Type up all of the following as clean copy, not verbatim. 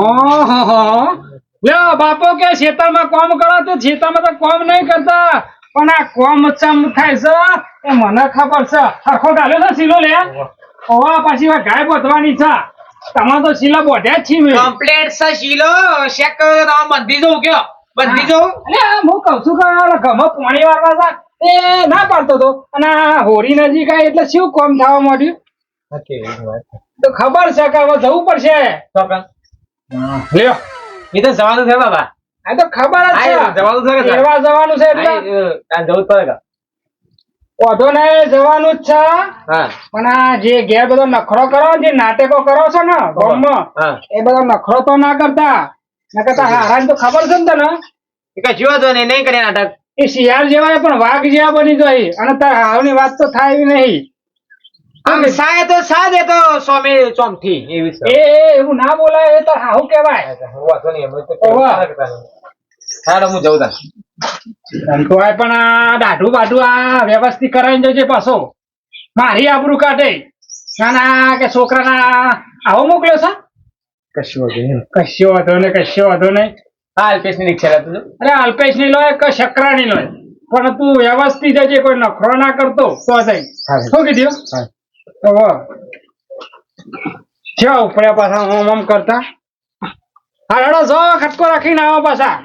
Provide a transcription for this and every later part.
ઓહો લ્યો બાપો કે ખેતરમાં કામ કરો તો ખેતરમાં તો કામ નહીં કરતા પણ આ કામ ચમ થાય છે એ મને ખબર છે સરખો ગાલ્યો છે સીલો લે ઓવા પાછી ગાય બોધવાની છે તમારે તો સીલા બોધ્યા જ છી મેં કમ્પ્લીટ છે શીલો શેક બંધી જવું કયો બંધી જવું અરે હું કઉ છું કે ગમો પાણી વાળવા છે એ ના પાડતો તો અને આ હોળી નજીક આવી એટલે શું કામ થવા માંડ્યું તો ખબર છે કે હવે જવું પડશે લ્યો એ તો જવાનું છે બાબા આ તો ખબર જ છે જવાનું છે ફેરવા જવાનું છે એટલે જવું પડે ઓઢો ને જવાનું જ છે હા પણ આ જે ઘેર બધો નખરો કરો જે નાટકો કરો છો ને ગામમાં એ બધો નખરો તો ના કરતા ના કરતા હારાને તો ખબર છે ને તને કશું વાંધો નહીં કરે નાટક એ શિયાળ જેવા પણ વાઘ જેવા બની જાય અને તાર હાવની વાત તો થાય એવી નહીં આમ સાય તો સાદ એ તો સોમે ચોમથી એવી છે એ એવું ના બોલાય એ તો હાઉ કહેવાય વાંધો નહીં એમ તો હાલો હું જઉં તા તો આ પણ આ દાઢું બાઢું આ વ્યવસ્થિત કરાવીને જજે પાછો મારી આબરૂ કાઢે ના ના કે છોકરાના આવો મોકલ્યો છે કશો વાંધો નહીં હા અલ્પેશની રિક્ષા લેતું છું અરે અલ્પેશ ની લોય કે શકરાની લોય પણ તું વ્યવસ્થિત જજે કોઈ નખરો ના કરતો તો થઈ શું કીધું તો ઉપડ્યા પાછા ઓમ કરતા હા હેડો જો ખટકો રાખીને આવો પાછા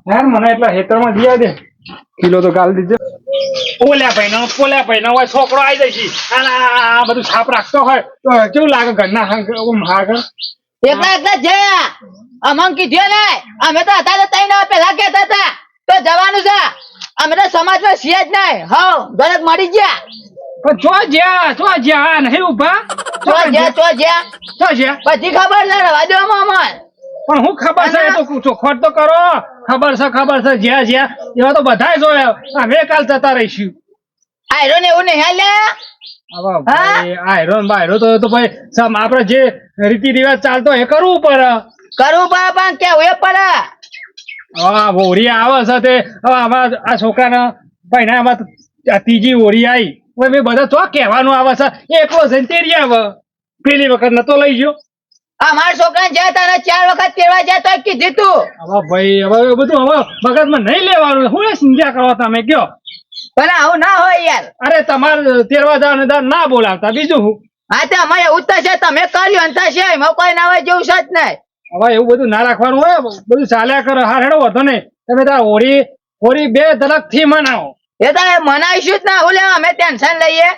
યાર મને એટલા હેતરમાં દિયા દે કિલો તો ગાલ દીધો પોલ્યા ભાઈ નો છોકરો આવી જાય છે આ બધું છાપ રાખતો હોય તો કેવું લાગે ઘરના આગળ એકલા છે અમંગ કીધું ને અમે તો હતા તઈ પેલા કહેતા હતા તો જવાનું છે અમે તો સમાજમાં છીએ જ નહીં હા દરેક મળી ગયા પણ જો જ્યાં નહીં ઉભા બધી ખબર છે રવા દો મામા પણ હું ખબર છે તો ચોખવટ તો કરો ખબર છે જ્યાં એવા તો બધા જોયા અમે કાલ જતા રહીશું આયરો ને એવું નહીં હાલે આયરો તો ભાઈ આપડે જે રીતિ રિવાજ ચાલતો એ કરવું પડે પણ કેવું એ પડે હા હોળી આવે છે તે હવે આ છોકરાને ભાઈ ત્રીજી હોળી આવી મેં બધા ચો કહેવાનું આવે છે એકલો છે તેરી આવે પેલી વખત નતો લઈ ગયો અમારા છોકરા જાય તને 4 વખત કેવા જાય તો કીધું તું હવે ભાઈ હવે બધું હવે મગજમાં નહીં લેવાનું હું સમજ્યા કરો તમે કયો પણ આવું ના હોય યાર અરે તમારે તેરવા જવાનું ના બોલાવતા બીજું હું હા તે અમારે એવું તો છે તમે કર્યું અંત છે એમાં કોઈ ના હોય જેવું છે જ નહીં હવે એવું બધું ના રાખવાનું હોય બધું ચાલ્યા કરો હા હેડો વધો નહીં તમે તાર હોળી બે ધડક થી મનાવો એ તો મનાવીશું જ ના હું લેવા અમે ટેન્શન લઈએ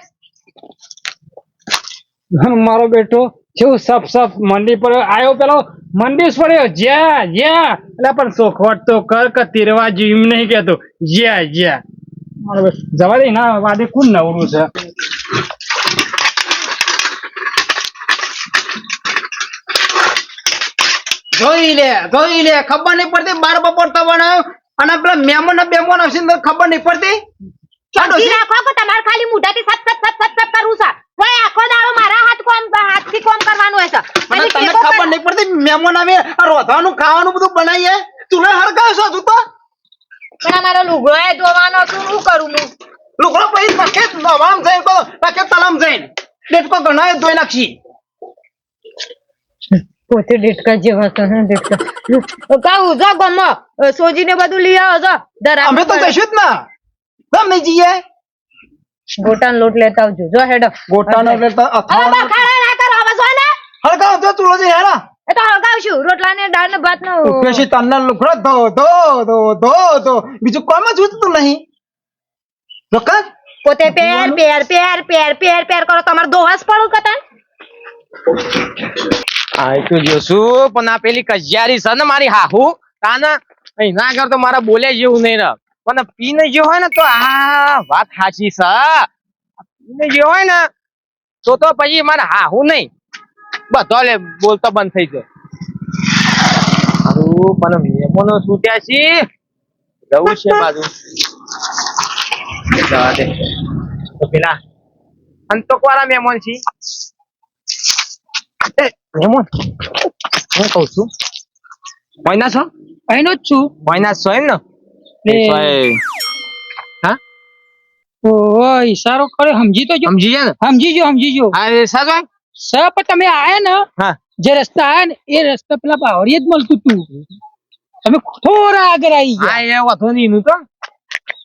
મારો બેટો શું સપ મંડી પર આવ્યો પેલો મંડી પડ્યો જ્યાં એટલે પણ ચોખવટ તો કર કે તેરવા જીવ નહીં કેતો જ્યાં જવા દે ના વાદે કોણ નવરું છે જોઈ લે ખબર નહીં પડતી 12 બપોર તો બનાવ્યો અને પેલા મહેમાન આવશે ને ખબર નહીં પડતી રાખો કે તમારે ખાલી મુઢાથી સત કરવું છે કોઈ આખો દાડો મારા હાથથી કામ કરવાનું હોય છે અને તને ખબર નહીં પડતી મહેમાન આવે આ રોધવાનું ખાવાનું બધું બનાવીએ તું હરગાવ છો તું તો પણ અમારો લુગડો એ ધોવાનો શું કરું હું લુગડો પછી નખે નવામ જઈને કહો નખે તલામ જઈને ડેટકો ઘણા ધોઈ નાખી પોતે ડેટકા જેવા છે ને ડેટકા કાઉ જો ગમો સોજીને બધું લઈ આવો છો અમે તો જઈશું જ ના ગમે જઈએ ગોટાનો લોટ લેતા આવજો જો હેડો ગોટાનો લેતા ખાડા ના કરો હવે જો ને હરગાવ તો તું લોજી હેરા એ તો હળગાવશું રોટલા ને દાળ ને ભાત નો પછી તન્ના લુગડો ધો બીજું કોમ જ ઉતતું નહીં રોકા પોતે પેર કરો તમારે દોહસ પડું કતન આ તો જોશું પણ આ પેલી કજિયારી છે ને મારી હાહુ તાના અહીં ના કર તો મારા બોલે જેવું નહીં ને પણ પીને જે હોય ને તો આ વાત સાચી છે પીને જે હોય ને તો પછી મારે હાહુ નહીં બધો લે બોલતો બંધ થઈ જાય સારું પણ મહેમાનો છૂટ્યા છે જવું છે બાજુ તો પેલા અંતક વાળા મહેમાન છે મહેમાન હું કઉ છું મહિના છો અહીંનો જ છું મહિના છો એમ ને હા ઓ ઈશારો કરે સમજી તો જો સમજી ગયા ને સમજી જો હા સાચો સર પણ તમે આયા ને હા જે રસ્તા આયા ને એ રસ્તા પેલા બાવળીએ જ મળતું તું તમે થોડા આગળ આવી ગયા હા એ વાંધો નહીં એનું તો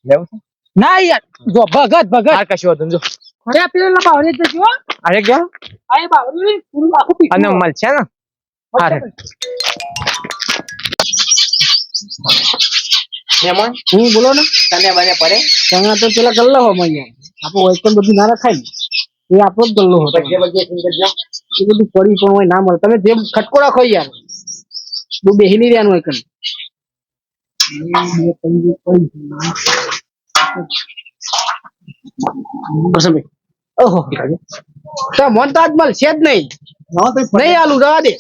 લેવું છે ના યાર જો ભગત હા કશું વાંધો નહીં જો અરે પેલા બાવળીએ જ જજો અરે ગયા આ એ બાવળી પૂરું આખું પીછું અને મળશે ને હા રે મહેમાન બોલો ને તને બને પડે તમે તો પેલા ગલ્લો હો અહીંયા આપણું વૈકમ બધું ના રખાય ને એ આપણો જ ગલ્લો હતો બજે બજે સિંગર એ બધું પડી પણ હોય ના મળે તમે જે ખટકો રાખો યાર બહુ બેહી નહીં રહેવાનું હોય કન ઓહો તો મન તો આજ મળશે જ નહીં નહીં આલું રવા દે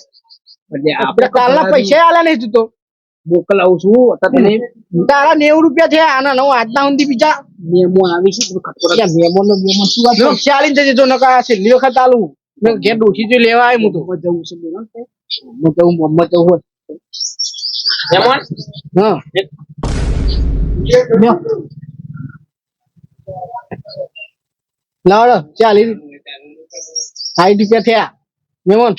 આપણે કાલના પૈસા આલ્યા નહીં તું તો મોકલાવું છું તને તારા 90 રૂપિયા છે આના નો આજના સુધી બીજા મેમો આવી છે મેમો નો મેમો શું વાત ચાલીને જજો નકા છેલ્લી વખત આલું મેં ઘેર ડોસી જો લેવા આવ્યો હું તો જવું છે મમ્મત જવું હોય મહેમાન હા લાવડો 40 રૂપિયા થયા મેમોન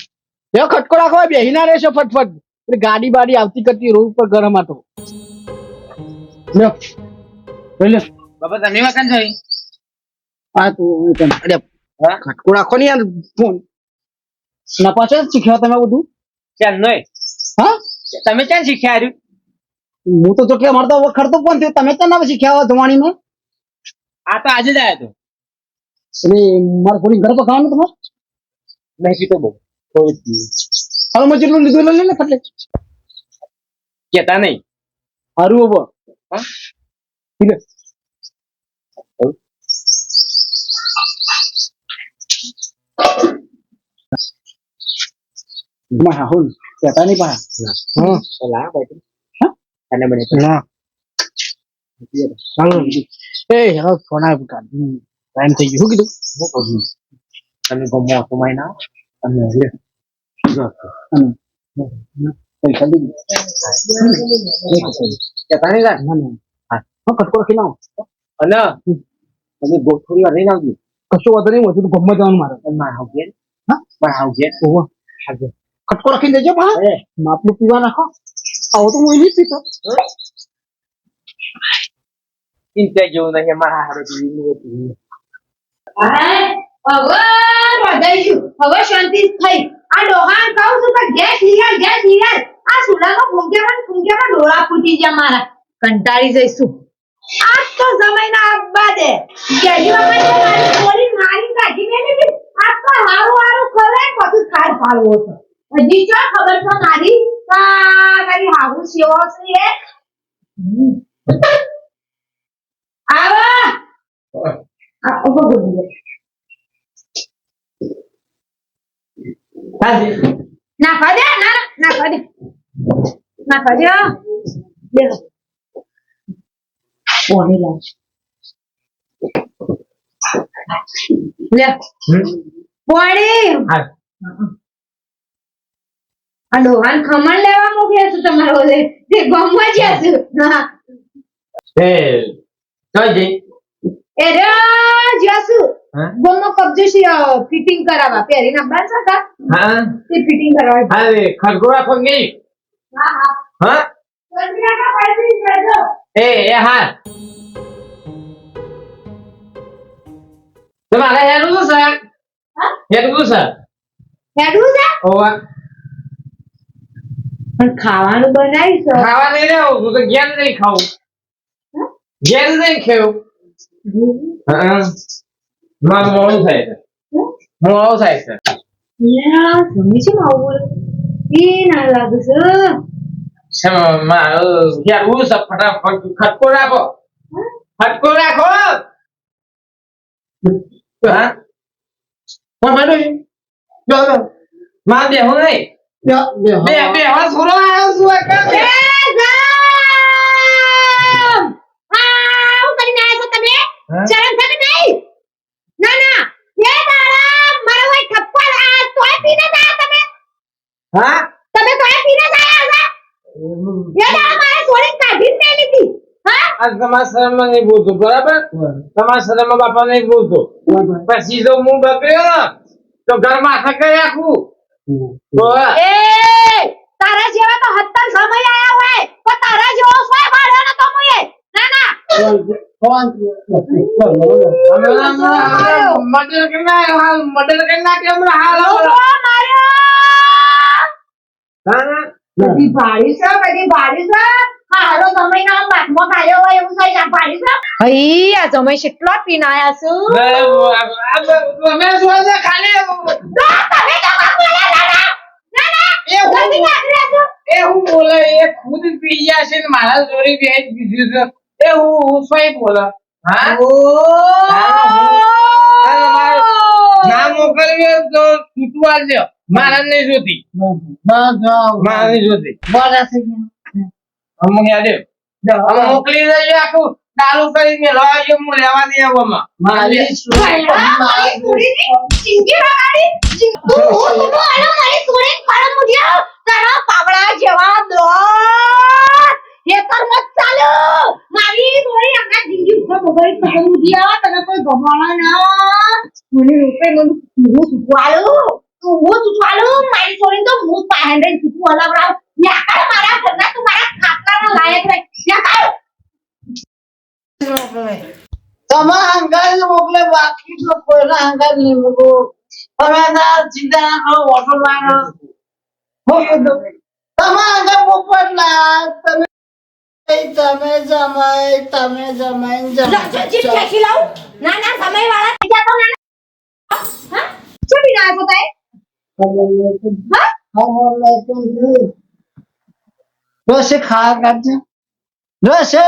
લે ખટકો રાખો બેહી ના રહેશો ફટફટ પેલી ગાડી બાડી આવતી કરતી રોડ ઉપર ગરમ આટો લ્યો લે બાપા તમે વાકન જોઈ આ તો અરે હા ખટકો રાખો ને યાર ફોન ના પાછળ શીખ્યા તમે બધું ચાલ નહીં હા તમે ક્યાં શીખ્યા રહ્યું હું તો ચોટલે મારતો વખત તો પણ તમે તો ના શીખ્યા હો ધવાણી માં આ તો આજે જ આવ્યો તો એટલે મારા થોડી ઘર પર ખાવાનું તમારે નહીં પીતો બહુ હવે મેં જેટલું લીધું એટલે લે ફટલે કેતા નહીં હારું હવે હા ઠીક માં હોલ કેતા નહીં પા હા લા ભાઈ હા તને બને ના ચાલો એ હેરો ફોન આવ્યો કાઢી ટાઈમ થઈ ગયો શું કીધું તમે ગમો તો માયના અને લે પૈસા દઈ કેતા નહીં લા હા ખટકો રાખી નાખો અને તમે ગોઠોરી વાર નહીં આવજો કશો વાંધો નહીં વધુ ગમત જવાનું મારે માર આવજે હા માર આવજે ઓહો ખટકો રાખીને દેજો પા માપનું પીવા નાખો આવો તો હું નહીં પીતો ચિંતા જેવું નહીં મારા હારો પીવું હવે રડાઈશું હવે શાંતિ થઈ આ ડોહાન કહું છું કે ગેસ હિયાર આ સુડામાં ફૂંક્યામાં ડોળા ફૂટી ગયા મારા કંટાળી જઈશું આજ તો સમયના આબા દે કેજી બાપા તો મારી ગોળી મારી કાઢી મેં લીધી આજ તો હારું ખરે બધું ખાર ફાળવો હતો હજી જો ખબર તો મારી મારી હાહુ સેવો છે આવા આ ઓગો બોલી ના ખાદે ના ખાદે દેખો ઓની લાજ લે પોણી હા આ ડોહાન ખમણ લેવા મોકલ્યા છું તમારો તે ગમવા જ્યા છું એ કઈ જઈ એ રે જ્યા છું હા ગમો કબજે ફિટિંગ કરાવવા પહેરીને બાંધ સકા હા તે ફિટિંગ કરાવવા અરે ખરગો રાખો નહીં હા હા સંજ્ઞા પાડી દેજો એ હા તમારે હેરું છે હા હેરું છે હેડું છે ઓવા પણ ખાવાનું બનાવી છે ખાવા નહીં રહેવું હું તો ઘેર નહીં ખાવું ઘેર નહીં ખાવું હા મારું મોડું થાય છે મોડું થાય છે યા સમજી છે માવું બોલે એ ના લાગે છે મારું હેરું છે ફટાફટ ખટકો રાખો ખટકો રાખો હા કોણ બેઠું છે માં બેહું નહીં બે હવે થોડો આવ્યો છું આ કામ એ જામ હા હું કરીને આયા છો તમે શરમ છે કે નહીં ના એ તારા મારો હોય ઠપ્પો આ તોય પીને જાય તમે હા તમે તોય પીને જાય છે એ તારા મારે સોળી કાઢી જ નહીં લીધી હા આ તમારા શરમમાં નહીં બોલતો બરાબર તમારા શરમમાં બાપા નહીં બોલતો પછી જો હું બગડ્યો તો ઘરમાં આખા કરી રાખું એ તારા જેવા તો હત્તર સમય આયા હોય પણ તારા જેવો સોય ભાડ્યો નતો મુએ ના ના બધી ભાડી છે હારો સમય ના બાટમાં ખાયો હોય એવું થઈ જાય ભાડી છે હઈ આ સમય કેટલો પીને આયા છું તમે તો હું બોલે એ ખુદ પી ગયા છે ને મારા જોડે બેજ દીધું છે એ હું સ્વય બોલે હા ના મોકલવી તો તૂટવા દે મારા નહીં જોતી મારા નહીં જોતી અમુક યાદ અમે મોકલી દઈએ આખું ચાલુ કરી મેળવા આવ્યો હું લેવા દે આવવામાં મારી તમારા અંગાજ મોકલે બાકી તો કોઈના અંગાજ નહીં મોકલો તમે ચિંતા ના કરો ઓટો લાગો તમારા અંગાજ મોકલા તમે રોશે ખા કાઢજે રોશે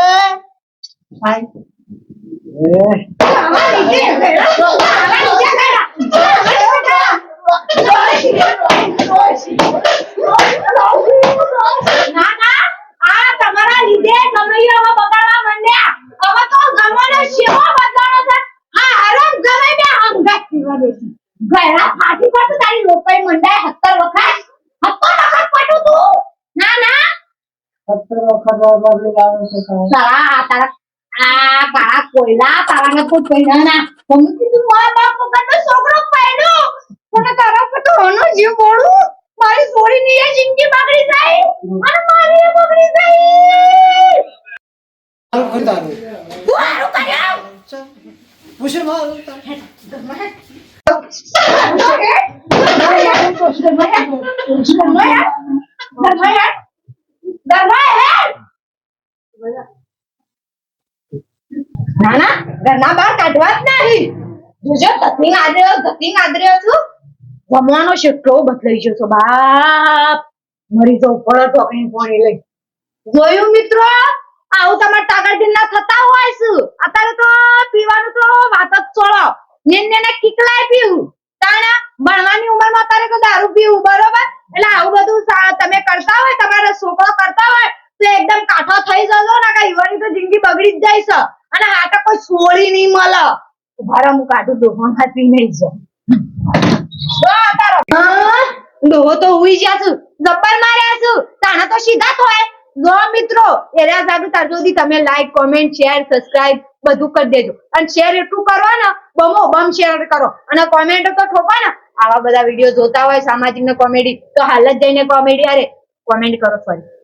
તમારા લીધે સમયો બગાડવા માંડ્યા હવે તો ગમવાનો શેવો બદલાણો છે હા હરમ ગમે બે અંગાત પીવા દેસી ઘણા ફાટી પર તારી લોકોઈ મંડાય 70 વખત પટું તું ના 70 વખત લાવે છે તારા કાળા કોયલા તારાને કોઈ પહેરા ના તમે કીધું મારા બાપ વગરનો છોકરો પહેર્યો મને તારા પર તો હોનો જીવ બોલું મારી છોડીની એ જિંદગી બગડી જાય અને મારી એ બગડી જાય તું હારું કર્યો પૂછે મારું ના ઘરના બહાર કાઢવા જ નહીં જોજો ગતિંગ આદર્યો છું જમવાનો કેટલો બદલાઈ ગયો છો બાપ મરી જવું પડે તો કઈ પાણી લઈ જોયું મિત્રો આવું તમારે તાગડધીન ના થતા હોય છે અત્યારે તો પીવાનું તો વાત જ છોડો ને કિકલાય પીવું તાણા ભણવાની ઉંમરમાં અત્યારે તો દારૂ પીવું બરોબર એટલે આવું બધું તમે કરતા હોય તમારા છોકરો કરતા હોય તો એકદમ કાઠો થઈ જજો ને કે ઈવાની તો જિંદગી બગડી જ જાય છે અને આ તો કોઈ છોડી નહીં મળે ઉભારા હું કાઢું દોહણ ખાતી નહીં જાય ડોહો તો હુઈ ગયા છું જબ્બર માર્યા છું તાણા તો સીધા થાય જો મિત્રો એના સાથે તાર સુધી તમે લાઈક કોમેન્ટ શેર સબસ્ક્રાઇબ બધું કરી દેજો અને શેર એટલું કરો ને બમો બમ શેર કરો અને કોમેન્ટ તો ઠોકો ને આવા બધા વિડીયો જોતા હોય સામાજિક ને કોમેડી તો હાલ જ જઈને કોમેડી અરે કોમેન્ટ કરો સોરી